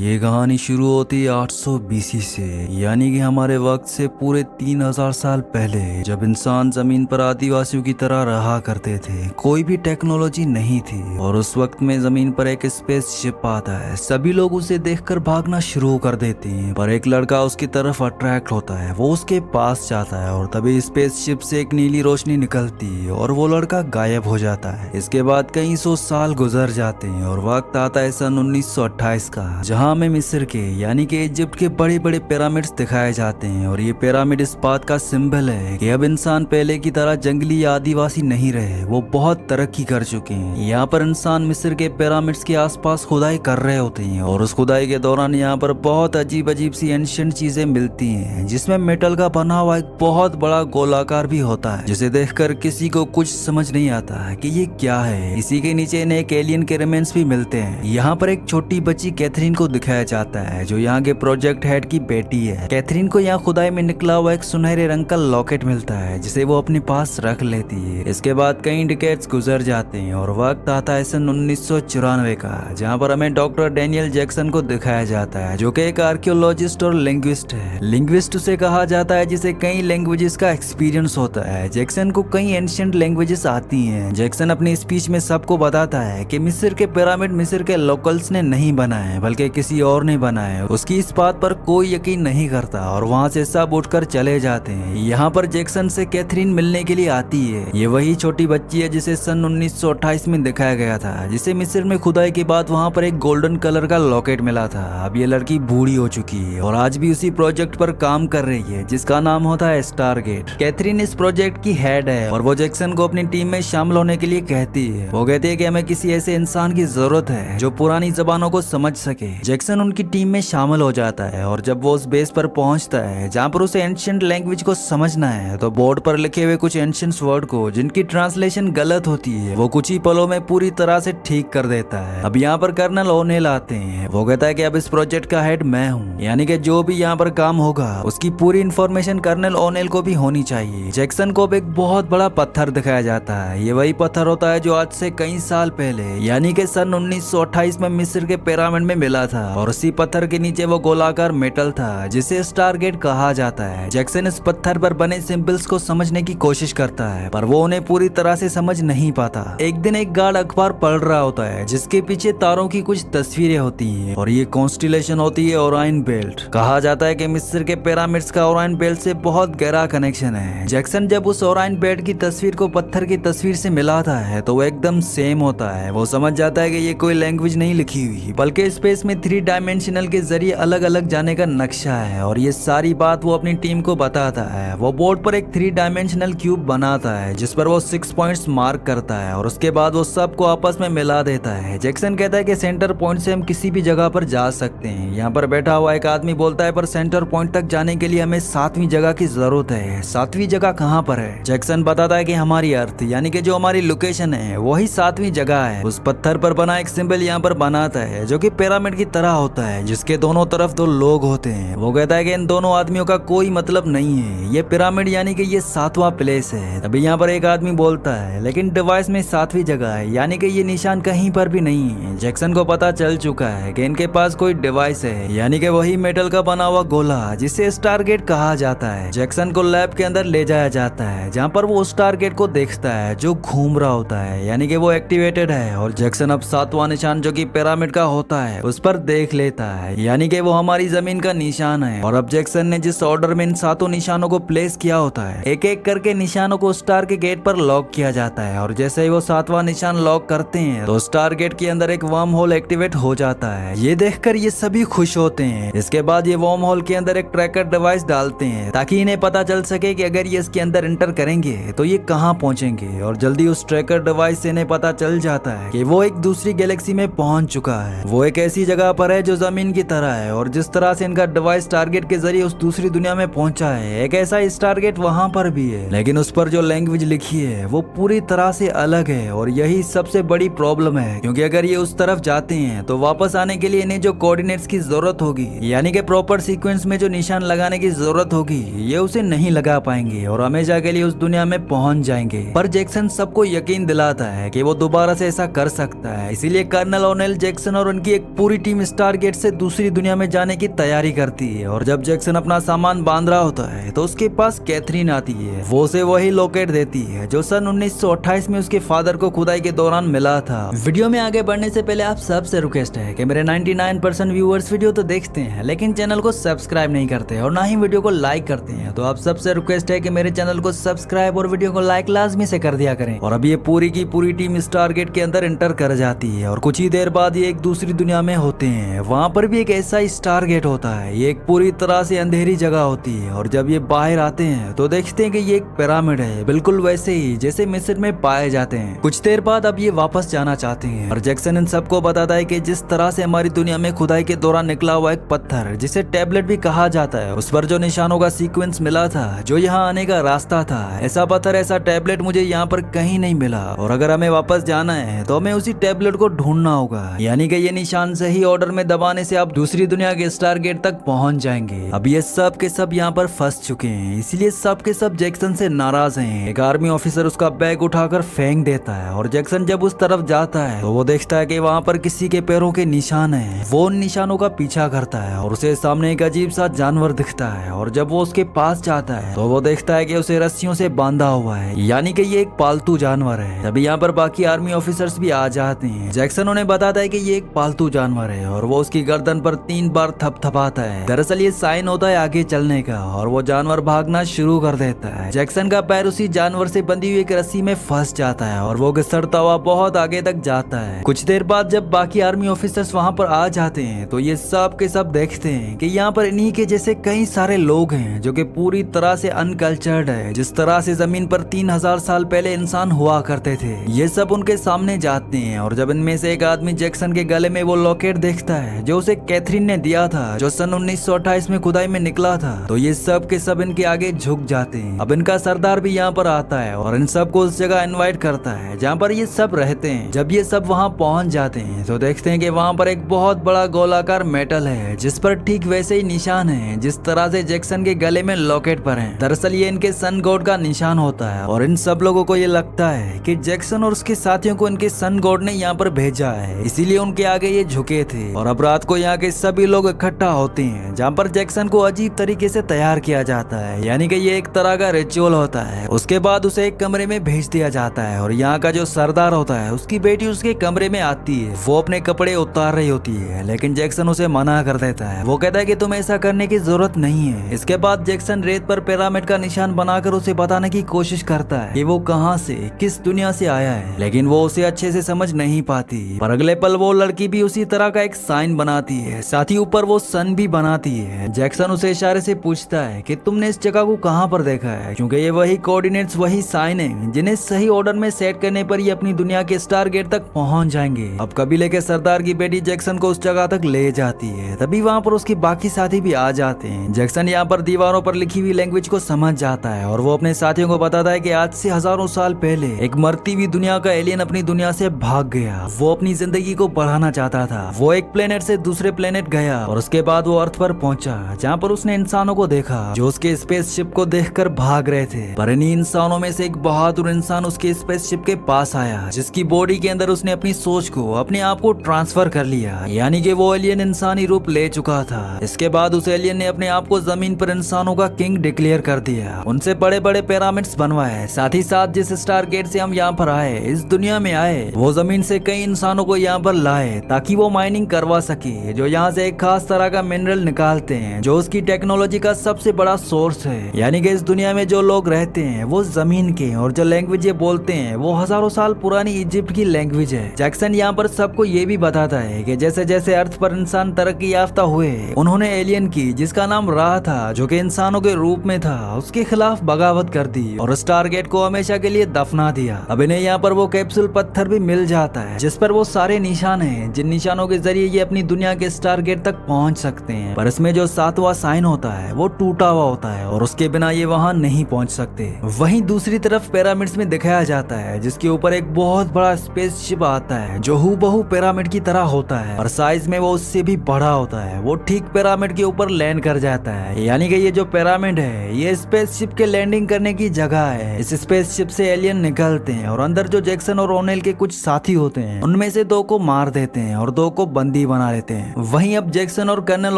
ये कहानी शुरू होती है 800 बीसी से, यानी कि हमारे वक्त से पूरे 3000 साल पहले, जब इंसान जमीन पर आदिवासियों की तरह रहा करते थे। कोई भी टेक्नोलॉजी नहीं थी और उस वक्त में जमीन पर एक स्पेस शिप आता है। सभी लोग उसे देखकर भागना शुरू कर देते हैं, पर एक लड़का उसकी तरफ अट्रैक्ट होता है। वो उसके पास जाता है और तभी स्पेस शिप से एक नीली रोशनी निकलती है और वो लड़का गायब हो जाता है। इसके बाद कई सौ साल गुजर जाते हैं और वक्त आता है सन 1928 का, जहाँ हमें मिस्र के यानी कि इजिप्ट के बड़े बड़े पिरामिड्स दिखाए जाते हैं। और ये पिरामिड इस बात का सिंबल है कि अब इंसान पहले की तरह जंगली या आदिवासी नहीं रहे, वो बहुत तरक्की कर चुके हैं। यहाँ पर इंसान मिस्र के पिरामिड्स के आसपास खुदाई कर रहे होते हैं और उस खुदाई के दौरान यहाँ पर बहुत अजीब अजीब सी एंशिएंट चीजें मिलती हैं, जिसमें मेटल का बना हुआ एक बहुत बड़ा गोलाकार भी होता है, जिसे देखकर किसी को कुछ समझ नहीं आता है कि ये क्या है। इसी के नीचे इन्हें एक एलियन के रिमेन्स भी मिलते हैं। यहाँ पर एक छोटी बच्ची कैथरीन को दिखाया जाता है, जो यहाँ के प्रोजेक्ट हेड की बेटी है। कैथरीन को यहाँ खुदाई में निकला हुआ एक सुनहरे रंग का लॉकेट मिलता है, जिसे वो अपने पास रख लेती है। इसके बाद कई डिकेड्स गुजर जाते हैं और वक्त आता है सन 1994 का, जहाँ पर हमें डॉक्टर डैनियल जैक्सन को दिखाया जाता है, जो कि एक आर्कियोलॉजिस्ट और लिंग्विस्ट है। लिंग्विस्ट उसे कहा जाता है जिसे कई लैंग्वेजेस का एक्सपीरियंस होता है। जैक्सन को कई एंशिएंट लैंग्वेजेस आती हैं। जैक्सन अपनी स्पीच में सबको बताता है कि मिस्र के पिरामिड मिस्र के लोकल्स ने नहीं बनाए, बल्कि किसी और ने बनाए। उसकी इस बात पर कोई यकीन नहीं करता और वहाँ से सब उठकर चले जाते हैं। यहाँ पर जैक्सन से कैथरीन मिलने के लिए आती है। ये वही छोटी बच्ची है जिसे सन 1928 में दिखाया गया था, जिसे मिस्र में खुदाई के बाद वहाँ पर एक गोल्डन कलर का लॉकेट मिला था। अब ये लड़की बूढ़ी हो चुकी है और आज भी उसी प्रोजेक्ट पर काम कर रही है, जिसका नाम होता है स्टारगेट। कैथरीन इस प्रोजेक्ट की हेड है और वो जैक्सन को अपनी टीम में शामिल होने के लिए कहती है। वो कहती है कि हमें किसी ऐसे इंसान की जरूरत है जो पुरानी जबानों को समझ सके। जैक्सन उनकी टीम में शामिल हो जाता है और जब वो उस बेस पर पहुंचता है जहां पर उसे एंशिएंट लैंग्वेज को समझना है, तो बोर्ड पर लिखे हुए कुछ एंशिएंट वर्ड को, जिनकी ट्रांसलेशन गलत होती है, वो कुछ ही पलों में पूरी तरह से ठीक कर देता है। अब यहाँ पर कर्नल ओनेल आते हैं। वो कहता है कि अब इस प्रोजेक्ट का हेड मैं हूँ, यानी कि जो भी यहाँ पर काम होगा उसकी पूरी इन्फॉर्मेशन कर्नल ओनेल को भी होनी चाहिए। जैक्सन को अब एक बहुत बड़ा पत्थर दिखाया जाता है। ये वही पत्थर होता है जो आज से कई साल पहले यानी कि सन 1928 में मिस्र के पिरामिड में मिला था, और उसी पत्थर के नीचे वो गोलाकार मेटल था जिसे स्टारगेट कहा जाता है। जैक्सन इस पत्थर पर बने सिंबल्स को समझने की कोशिश करता है, पर वो उन्हें पूरी तरह से समझ नहीं पाता। एक दिन एक गार्ड अखबार पढ़ रहा होता है, जिसके पीछे तारों की कुछ तस्वीरें होती हैं और ये कॉन्स्टिलेशन होती है ओराइन बेल्ट। कहा जाता है कि मिस्र के पिरामिड्स का ओराइन बेल्ट से बहुत गहरा कनेक्शन है। जैक्सन जब उस ओराइन बेल्ट की तस्वीर को पत्थर की तस्वीर से मिलाता है तो वो एकदम सेम होता है। वो समझ जाता है कि ये कोई लैंग्वेज नहीं लिखी हुई, बल्कि स्पेस में 3 डायमेंशनल के जरिए अलग अलग जाने का नक्शा है। और ये सारी बात वो अपनी टीम को बताता है। वो बोर्ड पर एक 3 डायमेंशनल क्यूब बनाता है, जिस पर वो 6 पॉइंट्स मार्क करता है और उसके बाद वो सबको आपस में मिला देता है। जैक्सन कहता है कि सेंटर पॉइंट से हम किसी भी जगह पर जा सकते हैं। यहाँ पर बैठा हुआ एक आदमी बोलता है, पर सेंटर पॉइंट तक जाने के लिए हमें 7वीं जगह की जरूरत है। 7वीं जगह कहाँ पर है? जैक्सन बताता है कि हमारी अर्थ यानी कि जो हमारी लोकेशन है वही 7वीं जगह है। उस पत्थर पर बना एक सिंबल यहाँ पर बनाता है, जो कि पिरामिड की तरह होता है, जिसके दोनों तरफ 2 लोग होते हैं। वो कहता है कि इन दोनों आदमियों का कोई मतलब नहीं है, ये पिरामिड यानी कि ये 7वां प्लेस है। अभी यहाँ पर एक आदमी बोलता है, लेकिन डिवाइस में 7वीं जगह है, यानी कि ये निशान कहीं पर भी नहीं है। जैक्सन को पता चल चुका है कि इनके पास कोई डिवाइस है, यानी कि वही मेटल का बना हुआ गोला जिसे स्टारगेट कहा जाता है। जैक्सन को लैब के अंदर ले जाया जाता है, जहाँ पर वो स्टारगेट को देखता है जो घूम रहा होता है, यानी कि वो एक्टिवेटेड है। और जैक्सन अब 7वां निशान जो कि पिरामिड का होता है उस पर देख लेता है, यानी कि वो हमारी जमीन का निशान है। और अब जैक्सन ने जिस ऑर्डर में इन 7 निशानों को प्लेस किया होता है, एक एक करके निशानों को स्टार के गेट पर लॉक किया जाता है। और जैसे ही वो 7वां निशान लॉक करते हैं तो स्टार गेट के अंदर एक वर्म होल एक्टिवेट हो जाता है। ये देखकर ये सभी खुश होते हैं। इसके बाद ये वर्म होल के अंदर एक ट्रैकर डिवाइस डालते हैं, ताकि इन्हें पता चल सके कि अगर ये इसके अंदर एंटर करेंगे तो ये कहाँ पहुंचेंगे। और जल्दी उस ट्रैकर डिवाइस से इन्हें पता चल जाता है कि वो एक दूसरी गैलेक्सी में पहुंच चुका है। वो एक ऐसी जगह पर है जो जमीन की तरह है, और जिस तरह से इनका डिवाइस टारगेट के जरिए उस दूसरी दुनिया में पहुंचा है, एक ऐसा टारगेट वहां पर भी है, लेकिन उस पर जो लैंग्वेज लिखी है वो पूरी तरह से अलग है। और यही सबसे बड़ी प्रॉब्लम है, क्योंकि अगर ये उस तरफ जाते हैं तो वापस आने के लिए इन्हें जो कोऑर्डिनेट्स की जरूरत होगी, यानी कि प्रॉपर सीक्वेंस में जो निशान लगाने की जरूरत होगी, ये उसे नहीं लगा पाएंगे और हमेशा के लिए उस दुनिया में पहुंच जाएंगे। पर जैक्सन सबको यकीन दिलाता है कि वो दोबारा से ऐसा कर सकता है। इसीलिए कर्नल ओनेल, जैक्सन और उनकी एक पूरी टीम स्टार गेट से दूसरी दुनिया में जाने की तैयारी करती है। और जब जैक्सन अपना सामान बांध रहा होता है तो उसके पास कैथरीन आती है। वो उसे वही लॉकेट देती है जो सन 1928 में उसके फादर को खुदाई के दौरान मिला था। वीडियो में आगे बढ़ने से पहले आप सबसे रिक्वेस्ट है कि मेरे 99% व्यूअर्स वीडियो तो देखते हैं लेकिन चैनल को सब्सक्राइब नहीं करते और ना ही वीडियो को लाइक करते हैं, तो आप सबसे रिक्वेस्ट है कि मेरे चैनल को सब्सक्राइब और वीडियो को लाइक लाजमी से कर दिया करें। और अब ये पूरी की पूरी टीम स्टार गेट के अंदर एंटर कर जाती है और कुछ ही देर बाद ये एक दूसरी दुनिया में होते हैं। वहाँ पर भी एक ऐसा ही स्टार गेट होता है। ये एक पूरी तरह से अंधेरी जगह होती है और जब ये बाहर आते हैं तो देखते हैं कि ये एक पिरामिड है, बिल्कुल वैसे ही जैसे मिस्र में पाए जाते हैं। कुछ देर बाद अब ये वापस जाना चाहते हैं और जैक्सन इन सबको बताता है कि जिस तरह से हमारी दुनिया में खुदाई के दौरान निकला हुआ एक पत्थर जिसे टैबलेट भी कहा जाता है, उस पर जो निशानों का सीक्वेंस मिला था, जो यहाँ आने का रास्ता था, ऐसा पत्थर ऐसा टैबलेट मुझे यहाँ पर कहीं नहीं मिला और अगर हमें वापस जाना है तो हमें उसी टैबलेट को ढूंढना होगा। यानी कि ये निशान सही ऑर्डर में दबाने से आप दूसरी दुनिया के स्टार गेट तक पहुंच जाएंगे। अब ये सब के सब यहाँ पर फंस चुके हैं, इसलिए सब के सब जैक्सन से नाराज हैं। एक आर्मी ऑफिसर उसका बैग उठाकर फेंक देता है और जैक्सन जब उस तरफ जाता है तो वो देखता है कि वहाँ पर किसी के पैरों के निशान हैं। वो उन निशानों का पीछा करता है और उसे सामने एक अजीब सा जानवर दिखता है और जब वो उसके पास जाता है तो वो देखता है कि उसे रस्सियों से बांधा हुआ है, यानी कि ये एक पालतू जानवर है। तभी यहाँ पर बाकी आर्मी ऑफिसर्स भी आ जाते हैं। जैक्सन उन्हें बताता है कि ये एक पालतू जानवर है और वो उसकी गर्दन पर 3 बार थपथपाता है। दरअसल ये साइन होता है आगे चलने का और वो जानवर भागना शुरू कर देता है। जैक्सन का पैर उसी जानवर से बंधी हुई एक रस्सी में फंस जाता है और वो घसरता हुआ बहुत आगे तक जाता है। कुछ देर बाद जब बाकी आर्मी ऑफिसर्स वहाँ पर आ जाते हैं तो ये सब के सब देखते हैं कि यहाँ पर इन्हीं के जैसे कई सारे लोग हैं जो कि पूरी तरह से अनकल्चर्ड है। जिस तरह से जमीन पर 3000 साल पहले इंसान हुआ करते थे, ये सब उनके सामने जाते हैं। और जब इनमें से एक आदमी जैक्सन के गले में वो लॉकेट देखता है जो उसे कैथरीन ने दिया था, जो सन 1928 में खुदाई में निकला था, तो ये सब के सब इनके आगे झुक जाते हैं। अब इनका सरदार भी यहाँ पर आता है और इन सब को उस जगह इनवाइट करता है जहाँ पर ये सब रहते हैं। जब ये सब वहाँ पहुँच जाते हैं तो देखते हैं कि वहाँ पर एक बहुत बड़ा गोलाकार मेटल है जिस पर ठीक वैसे ही निशान है जिस तरह से जैक्सन के गले में लॉकेट पर है। दरअसल ये इनके सन गॉड का निशान होता है और इन सब लोगों को ये लगता है कि जैक्सन और उसके साथियों को इनके सन गॉड ने यहाँ पर भेजा है, इसीलिए उनके आगे ये झुके थे। और अब रात को यहाँ के सभी लोग इकट्ठा होते हैं जहाँ पर जैक्सन को अजीब तरीके से तैयार किया जाता है, यानी कि ये एक तरह का रिचुअल होता है। उसके बाद उसे एक कमरे में भेज दिया जाता है और यहाँ का जो सरदार होता है उसकी बेटी उसके कमरे में आती है। वो अपने कपड़े उतार रही होती है लेकिन जैक्सन उसे मना कर देता है। वो कहता है कि तुम्हें ऐसा करने की जरूरत नहीं है। इसके बाद जैक्सन रेत पर पिरामिड का निशान बनाकर उसे बताने की कोशिश करता है कि वो कहाँ से किस दुनिया से आया है, लेकिन वो उसे अच्छे से समझ नहीं पाती। पर अगले पल वो लड़की भी उसी तरह का एक साइन बनाती है, साथ ही ऊपर वो सन भी बनाती है। जैक्सन उसे इशारे से पूछता है कि तुमने इस जगह को कहाँ पर देखा है, क्योंकि ये वही कोऑर्डिनेट्स वही साइन है जिन्हें सही ऑर्डर में सेट करने पर ये अपनी दुनिया के स्टार गेट तक पहुंच जाएंगे। अब कबीले के सरदार की बेटी जैक्सन को उस जगह तक ले जाती है। तभी वहाँ पर उसके बाकी साथी भी आ जाते हैं। जैक्सन यहाँ पर दीवारों पर लिखी हुई लैंग्वेज को समझ जाता है और वो अपने साथियों को बताता है कि आज से हजारों साल पहले एक मरती हुई दुनिया का एलियन अपनी दुनिया से भाग गया। वो अपनी जिंदगी को बढ़ाना चाहता था। वो एक प्लेनेट से दूसरे प्लेनेट गया और उसके बाद वो अर्थ पर पहुंचा जहाँ पर उसने इंसानों को देखा जो उसके स्पेसशिप को देखकर भाग रहे थे। पर इन्हीं इंसानों में से एक बहादुर इंसान उसके स्पेसशिप के पास आया जिसकी बॉडी के अंदर उसने अपनी सोच को अपने आप को ट्रांसफर कर लिया, यानी कि वो एलियन इंसानी रूप ले चुका था। इसके बाद उस एलियन ने अपने आप को जमीन पर इंसानों का किंग डिक्लेयर कर दिया। उनसे बड़े बड़े पिरामिड्स बनवाए, साथ ही साथ जिस स्टार गेट से हम यहाँ पर आए, इस दुनिया में आए, वो जमीन से कई इंसानों को यहाँ पर लाए ताकि वो माइनिंग करवा सके, जो यहाँ से एक खास तरह का मिनरल निकालते हैं जो उसकी टेक्नोलॉजी का सबसे बड़ा सोर्स है। यानी कि इस दुनिया में जो लोग रहते हैं वो जमीन के, और जो लैंग्वेज ये बोलते हैं वो हजारों साल पुरानी इजिप्ट की लैंग्वेज है। जैक्सन यहाँ पर सबको ये भी बताता है कि जैसे जैसे अर्थ पर इंसान तरक्की याफ्ता हुए, उन्होंने एलियन की जिसका नाम राह था, जो कि इंसानों के रूप में था, उसके खिलाफ बगावत कर दी और स्टार गेट को हमेशा के लिए दफना दिया। अब इन्हें यहाँ पर वो कैप्सूल पत्थर भी मिल जाता है जिस पर वो सारे निशान हैं जिन निशानों के जरिए ये अपनी दुनिया के स्टार गेट तक पहुंच सकते हैं। पर इसमें जो 7वां साइन होता है वो टूटा हुआ होता है और उसके बिना ये वहां नहीं पहुंच सकते। वहीं दूसरी तरफ पिरामिड्स में दिखाया जाता है जिसके ऊपर एक बहुत बड़ा स्पेसशिप आता है जो हूबहू पिरामिड की तरह होता है और साइज में वो उससे भी बड़ा होता है। वो ठीक पिरामिड के ऊपर लैंड कर जाता है, यानी कि ये जो पिरामिड है ये स्पेसशिप के लैंडिंग करने की जगह है। इस स्पेसशिप से एलियन निकलते हैं और अंदर जो जैक्सन और ओनेल के कुछ साथी होते हैं उनमें से 2 को मार देते हैं और 2 को बंदी बंदी बना लेते हैं। वहीं अब जैक्सन और कर्नल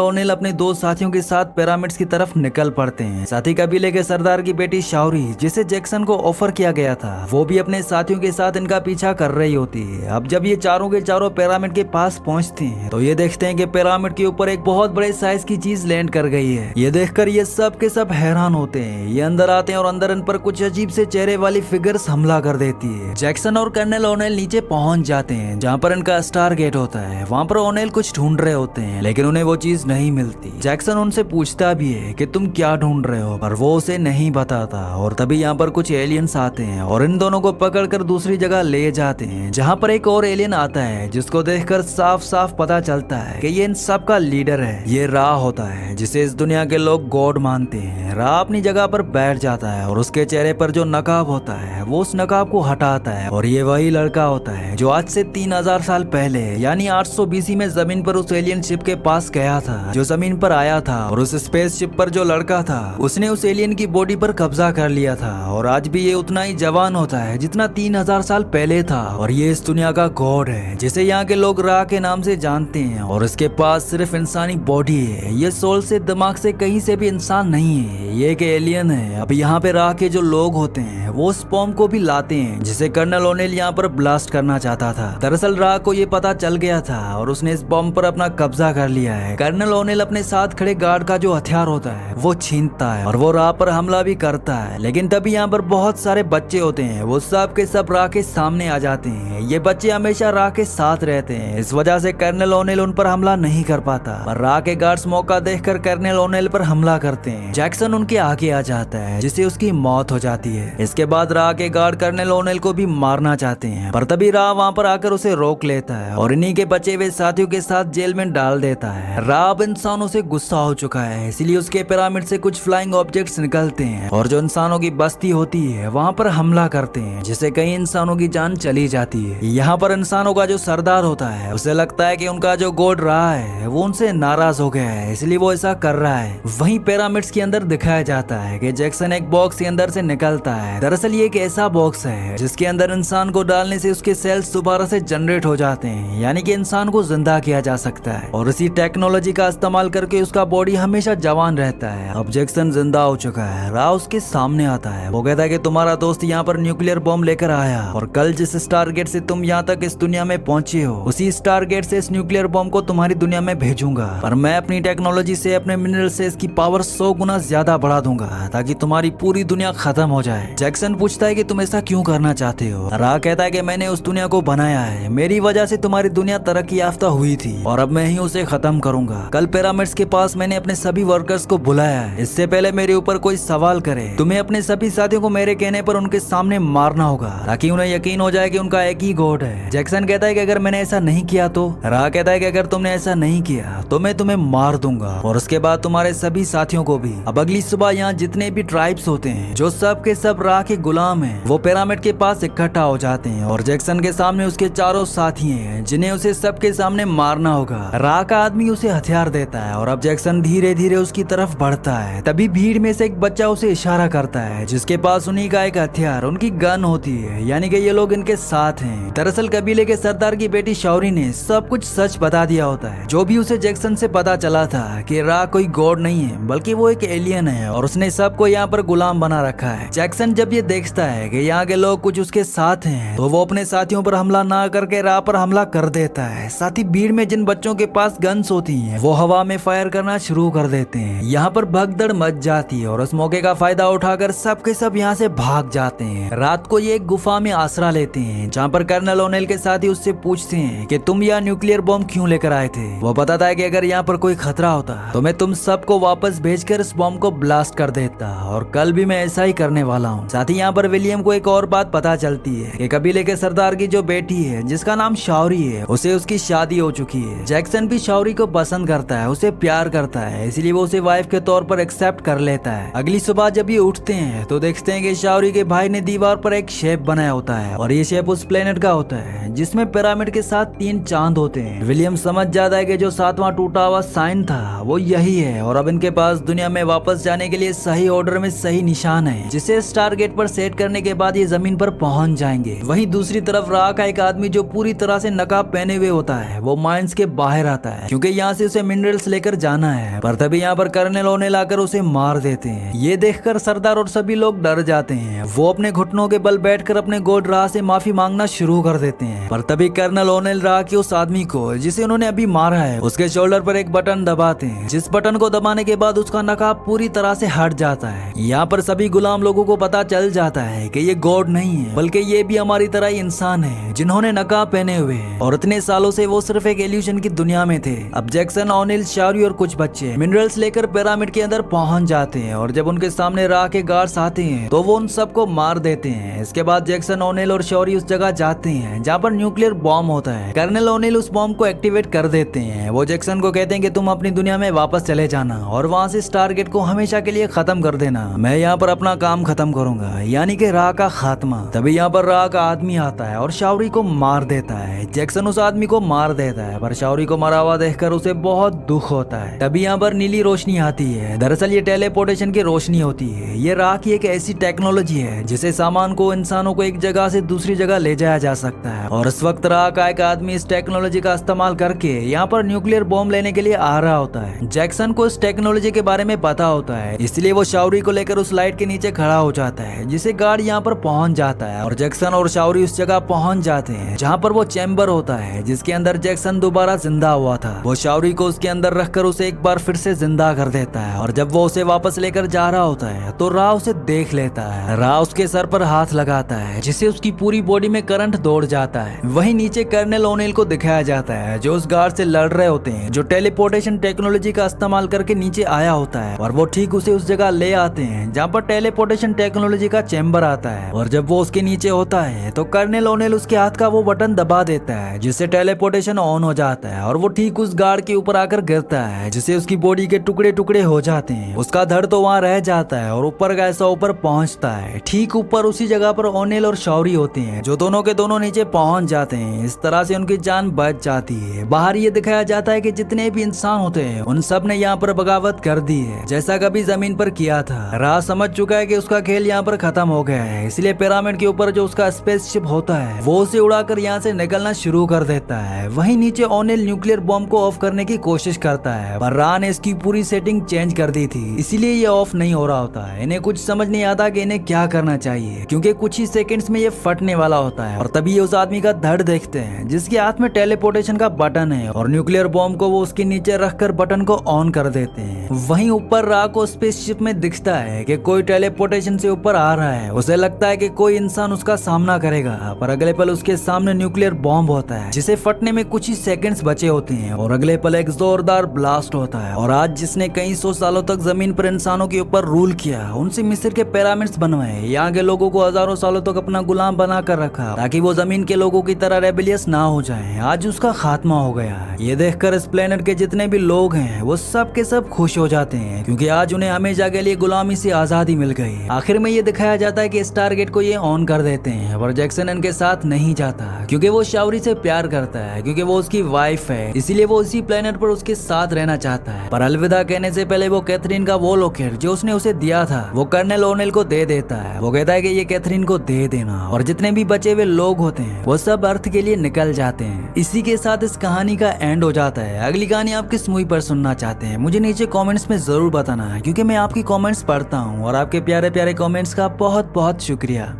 ओनेल अपने दो साथियों के साथ पिरामिड्स की तरफ निकल पड़ते हैं। साथ ही कबीले के सरदार की बेटी शाउरी, जिसे जैक्सन को ऑफर किया गया था, वो भी अपने साथियों के साथ इनका पीछा कर रही होती है। अब जब ये चारों के चारों पिरामिड के पास पहुंचते हैं तो ये देखते हैं कि पिरामिड के ऊपर एक बहुत बड़े साइज की चीज लैंड कर गई है। ये देखकर ये सब के सब हैरान होते हैं। ये अंदर आते हैं और अंदर इन पर कुछ अजीब से चेहरे वाली फिगर्स हमला कर देती है। जैक्सन और कर्नल ओनेल नीचे पहुंच जाते हैं जहाँ पर इनका स्टार गेट होता है। वहाँ पर ओनेल कुछ ढूंढ रहे होते हैं लेकिन उन्हें वो चीज नहीं मिलती। जैक्सन उनसे पूछता भी है कि तुम क्या ढूंढ रहे हो, पर वो उसे नहीं बताता। और तभी यहाँ पर कुछ एलियंस आते हैं और इन दोनों को पकड़कर दूसरी जगह ले जाते हैं जहाँ पर एक और एलियन आता है जिसको देखकर साफ साफ पता चलता है कि ये इन सब का लीडर है। ये रा होता है जिसे इस दुनिया के लोग गॉड मानते हैं। रा अपनी जगह पर बैठ जाता है और उसके चेहरे पर जो नकाब होता है वो उस नकाब को हटाता है और ये वही लड़का होता है जो आज से 3000 साल पहले यानी 800 BC में जमीन पर उस एलियन शिप के पास गया था, जो जमीन पर आया था। और उस स्पेस शिप पर जो लड़का था उसने उस एलियन की बॉडी पर कब्जा कर लिया था और आज भी ये उतना ही जवान होता है जितना 3000 साल पहले था। और ये इस दुनिया का गॉड है जिसे यहाँ के लोग रा के नाम से जानते हैं। और इसके पास सिर्फ इंसानी बॉडी है, ये सोल से दिमाग से कहीं से भी इंसान नहीं है, ये एक एलियन है। अब यहाँ पे रा के जो लोग होते हैं वो उस बॉम्ब को भी लाते हैं जिसे कर्नल ओनेल यहाँ पर ब्लास्ट करना चाहता था। दरअसल रा को ये पता चल गया था और उसने इस बॉम्ब पर अपना कब्जा कर लिया है। कर्नल ओनेल अपने साथ खड़े गार्ड का जो हथियार होता है वो छीनता है और वो रा पर हमला भी करता है। लेकिन तभी यहाँ पर बहुत सारे बच्चे होते हैं, वो सब के सब रा के सामने आ जाते हैं। ये बच्चे हमेशा रा के साथ रहते हैं, इस वजह से कर्नल ओनेल उन पर हमला नहीं कर पाता। पर रा के गार्ड्स मौका देखकर कर्नल ओनेल पर हमला करते हैं। जैक्सन उनके आगे आ जाता है जिससे उसकी मौत हो जाती है। इसके बाद रा के गार्ड कर्नल ओनेल को भी मारना चाहते हैं, पर तभी रा वहाँ पर आकर उसे रोक लेता है और इन्हीं के बचे हुए साथियों के साथ जेल में डाल देता है। रा अब इंसानों से गुस्सा हो चुका है, इसलिए उसके पिरामिड से कुछ फ्लाइंग ऑब्जेक्ट्स निकलते हैं और जो इंसानों की बस्ती होती है वहाँ पर हमला करते हैं, जिससे कई इंसानों की जान चली जाती है। यहाँ पर इंसानों का जो सरदार होता है उसे लगता है कि उनका जो गॉड रहा है वो उनसे नाराज हो गया है, इसलिए वो ऐसा कर रहा है। वहीं पिरामिड्स के अंदर दिखाया जाता है कि जैक्सन एक बॉक्स के अंदर से निकलता है। दरअसल ये एक ऐसा बॉक्स है जिसके अंदर इंसान को डालने से उसके सेल्स दोबारा से जनरेट हो जाते हैं, यानी कि इंसान को जिंदा किया जा सकता है और इसी टेक्नोलॉजी का इस्तेमाल करके उसका बॉडी हमेशा जवान रहता है। अब जैक्सन जिंदा हो चुका है। रा उसके सामने आता है, वो कहता है कि तुम्हारा दोस्त यहाँ पर न्यूक्लियर बॉम्ब लेकर आया और कल जिस स्टार गेट से तुम यहाँ तक इस दुनिया में पहुंचे हो उसी स्टार गेट से इस न्यूक्लियर बॉम्ब को तुम्हारी दुनिया में भेजूंगा, पर मैं अपनी टेक्नोलॉजी से अपने मिनरल से इसकी पावर 100 गुना ज्यादा बढ़ा दूंगा ताकि तुम्हारी पूरी दुनिया खत्म हो जाए। जैक्सन पूछता है कि तुम ऐसा क्यों करना चाहते हो। रा कहता है कि मैंने उस दुनिया को बनाया है, मेरी वजह से तुम्हारी दुनिया तरक्की याफ्ता हुई थी और अब मैं ही उसे खत्म करूंगा। कल पिरामिड्स के पास मैंने अपने सभी वर्कर्स को बुलाया है, इससे पहले मेरे ऊपर कोई सवाल करे तुम्हें अपने सभी साथियों को मेरे कहने पर उनके सामने मारना होगा ताकि उन्हें यकीन हो जाए कि उनका एक ही गॉड है। जैक्सन कहता है कि अगर मैंने ऐसा नहीं किया तो। रा कहता है कि अगर तुमने ऐसा नहीं किया तो मैं तुम्हें मार दूंगा और उसके बाद तुम्हारे सभी साथियों को भी। अब अगली सुबह यहाँ जितने भी ट्राइब्स होते हैं जो सब के सब रा के गुलाम हैं वो पिरामिड के पास इकट्ठा हो जाते हैं और जैक्सन के सामने उसके चारों साथी हैं जिन्हें उसे सबके सामने मारना होगा। रा का आदमी उसे हथियार देता है और अब जैक्सन धीरे धीरे उसकी तरफ बढ़ता है। तभी भीड़ में से एक बच्चा उसे इशारा करता है जिसके पास उन्हीं का एक हथियार उनकी गन होती है, यानी कि ये लोग इनके साथ हैं। दरअसल कबीले के सरदार की बेटी शाउरी ने सब कुछ सच बता दिया होता है, जो भी उसे जैक्सन से पता चला था कि रा कोई गॉड नहीं है बल्कि वो एक एलियन है और उसने सबको यहाँ पर गुलाम बना रखा है। जैक्सन जब ये देखता है कि यहाँ के लोग कुछ उसके साथ हैं तो वो अपने साथियों पर हमला ना करके रा पर हमला कर देता है। साथ ही भीड़ में जिन बच्चों के पास गन्स होती हैं वो हवा में फायर करना शुरू कर देते हैं। यहाँ पर भगदड़ मच जाती है और उस मौके का फायदा उठाकर सब के सब यहाँ से भाग जाते हैं। रात को ये एक गुफा में आसरा लेते हैं जहाँ पर कर्नल ओनेल के साथी उससे पूछते हैं कि तुम यहाँ न्यूक्लियर बॉम्ब क्यों लेकर आए थे। वो बताता है कि अगर यहाँ पर कोई खतरा होता तो मैं तुम सबको वापस भेजकर इस बॉम्ब को ब्लास्ट कर देता और कल भी मैं ऐसा ही करने वाला हूँ। साथ ही यहाँ पर विलियम को एक और बात पता चलती है कि कबीले के सरदार की जो बेटी है जिसका नाम शाउरी है उसे उसकी शादी हो चुकी है। जैक्सन भी शाउरी को पसंद करता है, उसे प्यार करता है, इसलिए वो उसे वाइफ के तौर पर एक्सेप्ट कर लेता है। अगली सुबह जब ये उठते हैं तो देखते हैं कि शाउरी के भाई ने दीवार पर एक शेप बनाया होता है और ये शेप उस प्लेनेट का होता है जिसमें पिरामिड के साथ 3 चांद होते हैं। विलियम समझ जाता है कि जो 7वां टूटा हुआ साइन था वो यही है और अब इनके पास दुनिया में वापस जाने के लिए सही ऑर्डर में सही निशान है जिसे स्टार गेट पर सेट करने के बाद ये जमीन पर पहुंच जाएंगे। वहीं दूसरी तरफ रा का एक आदमी जो पूरी तरह से नकाब पहने हुए होता है वो माइंस के बाहर आता है क्योंकि यहाँ से उसे मिनरल्स लेकर जाना है। पर तभी यहाँ पर कर्नल ओनेल आकर उसे मार देते हैं। ये देखकर सरदार और सभी लोग डर जाते हैं। वो अपने घुटनों के बल बैठकर अपने गॉड रा से माफी मांगना शुरू कर देते हैं। पर तभी कर्नल ओनेल रा के उस आदमी को जिसे उन्होंने अभी मारा है उसके शोल्डर पर एक बटन दबाते हैं, जिस बटन को दबाने के बाद उसका नकाब पूरी तरह से हट जाता है। यहाँ पर सभी गुलाम लोगों को पता चल जाता है कि ये गॉड नहीं है बल्कि ये भी हमारी तरह ही इंसान है जिन्होंने नकाब पहने हुए हैं और इतने सालों से वो सिर्फ एक इल्यूजन की दुनिया में थे। अब जैक्सन, ओनेल, शौरी और कुछ बच्चे मिनरल्स लेकर पिरामिड के अंदर पहुंच जाते हैं और जब उनके सामने रा के गार्ड्स आते हैं तो वो उन सबको मार देते हैं। इसके बाद जैक्सन, ओनेल और शौरी उस जगह जाते हैं जहाँ पर न्यूक्लियर बॉम्ब होता है। कर्नल ओनेल उस बॉम्ब को एक्टिवेट कर देते हैं। वो जैक्सन को कहते हैं कि तुम अपनी दुनिया में वापस चले जाना और वहाँ से स्टारगेट को हमेशा के लिए खत्म कर देना। मैं यहाँ पर अपना काम खत्म करूंगा, यानी कि रा का खात्मा। तभी यहाँ पर रा का आदमी आता है और शौरी को मार देता है। जैक्सन उस आदमी को मार देता है पर शौरी को मरा हुआ देखकर उसे बहुत दुख होता है। तभी यहाँ पर नीली रोशनी आती है। दरअसल ये टेलीपोर्टेशन की रोशनी होती है। ये रा की एक ऐसी टेक्नोलॉजी है जिसे सामान को, इंसानों को एक जगह से दूसरी जगह ले जाया जा सकता है। और इस वक्त रा का एक आदमी इस टेक्नोलॉजी का इस्तेमाल करके यहाँ पर न्यूक्लियर बॉम्ब लेने के लिए आ रहा होता है। जैक्सन को इस टेक्नोलॉजी के बारे में पता होता है, इसलिए वो शौरी को लेकर उस लाइट के नीचे खड़ा हो जाता है जिसे गार्ड यहाँ पर पहुंच जाता है। और जैक्सन और शौरी उस जगह पहुंच जाते हैं जहाँ पर वो चैम्बर होता है जिसके अंदर जैक्सन दोबारा जिंदा हुआ था। वो शौरी को उसके अंदर रखकर उसे एक बार फिर से जिंदा कर देता है और जब वो उसे वापस लेकर जा रहा होता है तो रा उसे देख लेता है। रा उसके सर पर हाथ लगाता है जिससे उसकी पूरी बॉडी में करंट दौड़ जाता है। वहीं नीचे कर्नल ओनेल को दिखाया जाता है जो उस गार्ड से लड़ रहे होते हैं जो टेलीपोर्टेशन टेक्नोलॉजी का इस्तेमाल करके नीचे आया होता है। और वो ठीक उसे उस जगह ले आते हैं जहाँ पर टेलीपोर्टेशन टेक्नोलॉजी का चैम्बर आता है। और जब वो उसके नीचे होता है तो कर्नल ओनेल उसके हाथ का वो बटन दबा देता है जिससे टेलीपोर्टेशन ऑन हो जाता है और वो ठीक उस गार्ड के ऊपर आकर गिरता है जिससे उसकी बॉडी के टुकड़े टुकड़े हो जाते हैं। उसका धड़ तो वहाँ रह जाता है और ऊपर का ऐसा ऊपर पहुंचता है। ठीक ऊपर उसी जगह पर ओनेल और शौरी होते हैं जो दोनों के दोनों नीचे पहुंच जाते हैं। इस तरह से उनकी जान बच जाती है। बाहर ये दिखाया जाता है कि जितने भी इंसान होते हैं उन सब ने यहाँ पर बगावत कर दी है जैसा कभी जमीन पर किया था। रा समझ चुका है कि उसका खेल यहाँ पर खत्म हो गया है, इसलिए पिरामिड के ऊपर जो उसका स्पेसशिप होता है वो उसे उड़ाकर यहाँ से निकलना शुरू कर देता है। वहीं नीचे ओनेल न्यूक्लियर बॉम्ब को ऑफ करने की कोशिश करता है पर रा ने इसकी पूरी सेटिंग चेंज कर दी थी, इसीलिए ये ऑफ नहीं हो रहा होता है। इन्हें कुछ समझ नहीं आता कि इन्हें क्या करना चाहिए क्योंकि कुछ ही सेकंड्स में ये फटने वाला होता है। और तभी ये उस आदमी का धड़ देखते हैं जिसके हाथ में टेलीपोर्टेशन का बटन है और न्यूक्लियर बॉम्ब को वो उसके नीचे रखकर बटन को ऑन कर देते हैं। वहीं ऊपर रा को स्पेसशिप में दिखता है कि कोई टेलीपोर्टेशन से ऊपर आ रहा है। उसे लगता है कि कोई इंसान उसका सामना करेगा पर अगले पल उसके सामने न्यूक्लियर बॉम्ब होता है जिसे फटने में कुछ ही सेकंड्स बचे होते हैं और अगले पल एक जोरदार ब्लास्ट होता है। और आज जिसने कई सौ सालों तक जमीन पर इंसानों के ऊपर रूल किया, उनसे मिस्र के पिरामिड्स बनवाए, यहाँ के लोगों को हजारों सालों तक अपना गुलाम बना कर रखा ताकि वो जमीन के लोगों की तरह रेबेलियस ना हो जाए, आज उसका खात्मा हो गया है। ये देखकर इस प्लेनेट के जितने भी लोग हैं वो सब के सब खुश हो जाते हैं क्योंकि आज उन्हें हमेशा के लिए गुलामी से आजादी मिल गई। आखिर में ये दिखाया जाता है कि स्टारगेट को ये ऑन कर देते हैं पर जैक्सन इनके साथ नहीं जाता क्योंकि वो शौरी से प्यार करता है, क्योंकि वो उसकी वाइफ है, इसीलिए वो इसी प्लेनेट पर उसके साथ रहना चाहता है। पर अलविदा कहने से पहले वो कैथरीन का वो लॉकेट जो उसने उसे दिया था वो कर्नल ओनेल को दे देता है। वो कहता है कि ये कैथरीन को दे देना और जितने भी बचे हुए लोग होते हैं वो सब अर्थ के लिए निकल जाते हैं। इसी के साथ इस कहानी का एंड हो जाता है। अगली कहानी आप किस मूवी पर सुनना चाहते हैं मुझे नीचे कमेंट्स में जरूर बताना है क्योंकि मैं आपकी कमेंट्स पढ़ता हूँ और आपके प्यारे प्यारे कमेंट्स का बहुत बहुत शुक्रिया।